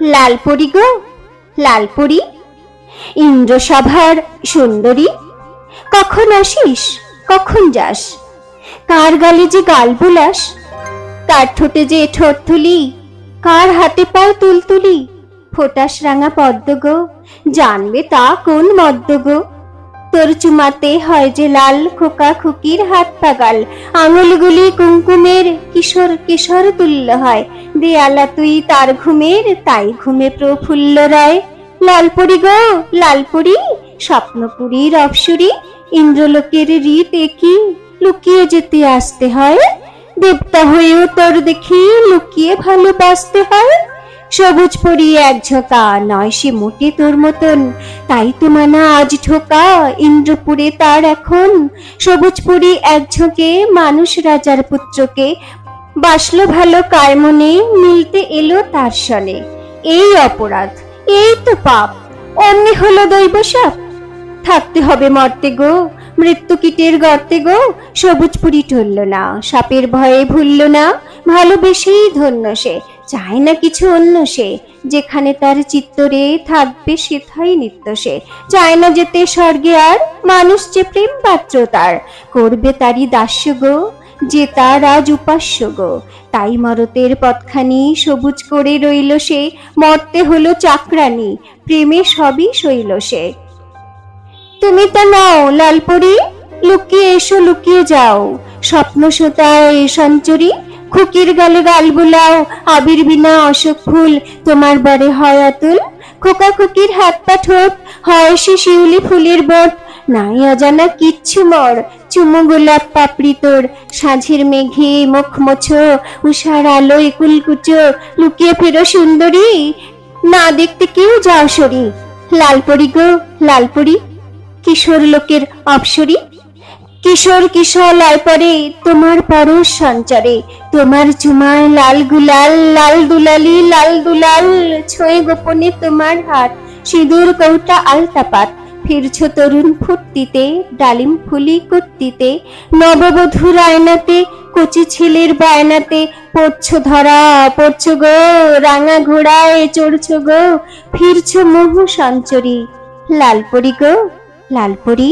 লালপরি গো লালপরি, ইন্দ্রসভার সুন্দরী, কখন আসিস কখন যাস? কার গালে যে গাল বোলাস, কার ঠোঁটে যে ঠোঁট তুলি, কার হাতে পায় তুলতুলি? ফোটাস রাঙা পদ্ম গো, জানবে তা কোন মদ্য গো? তোর চুমাতে হয় যে লাল, খোকা খুকির হাত পাগাল, আঙুলগুলি কুমকুমের কিশোর কিশোর তুল্য হয়। দেয়ালা তুই তার ঘুমের, তাই ঘুমে প্রফুল্ল রায়। লালপরি গো লালপরি, স্বপ্নপুরীর অপসরী, ইন্দ্রলোকের রীত একই, লুকিয়ে যেতে আসতে হয়। দেবতা হয়েও তোর দেখি লুকিয়ে ভালোবাসতে হয়। সবুজ পরি এক ঝোঁকা, নয় সে মোটে তোর মতন, তাই তো মানা আজ ঠোকা, ইন্দ্রপুরে তার এখন। সবুজ পরি এক ঝোঁকে মানুষ রাজার পুত্রকে, বাসলো ভালো কার মনে, মিলতে এলো তার সনে। এই অপরাধ, এই তো পাপ, অমনি হলো দৈব শাপ। থাকতে হবে মর্তে গো, মৃত্যু কীটের গর্তে গো। সবুজ পুরি টলল না, সাপের ভয়ে ভুলল না, ভালোবেসেই ধন্য সে, চায় না কিছু অন্য সে। যেখানে তার চিত্তরে থাকবে সেথাই নিত্য সে, চায় না যেতে স্বর্গে আর, মানুষ যে প্রেম পাত্র তার, করবে তারই দাস্য গো, যে তার আজ উপাস্য গো। তাই মরতের পথখানি সবুজ করে রইল সে, মরতে হলো চাকরানি, প্রেমে সবই সইল সে। তুমি তা নাও লালপরি, লুকিয়ে এসো লুকিয়ে যাও, স্বপ্ন সুতায় সঞ্চরী, খুকির গালে গাল বুলাও, আবির বিনা অশোক ফুল তোমার বারে হয় অতুল। খোকা খুকির হাত পা ঠোঁট হয় সে শিউলি ফুলের বট, নাই অজানা কিচ্ছু মর, চুমু গোলাপ পাপড়ি তোর। সাঁঝের মেঘে মুখ মোছো, উষার আলোয় কুলকুচো, লুকিয়ে ফেরো সুন্দরী, না দেখতে কেউ যাও সরি। লালপরি গো লালপরি, কিশোর লোকের অপসরী, কিশোর কিশোর পরে তোমার পরশ সঞ্চারে, তোমার চুমায় লাল গুলাল, লাল দুলালি লাল দুলাল, ছোঁয়ে গোপনে তোমার হাত, সিঁদুর কৌটা আলতাপাত। ফিরছো তরুণ ফুর্তিতে, ডালিম ফুলি কুর্তিতে, নববধূর আয়নাতে, কচি ছেলের বায়নাতে, পড়ছো ধরা পড়ছো গো, রাঙা ঘোড়ায় চড়ছো গো, ফিরছো মোহ সঞ্চরী। লালপরি গো লালপরি।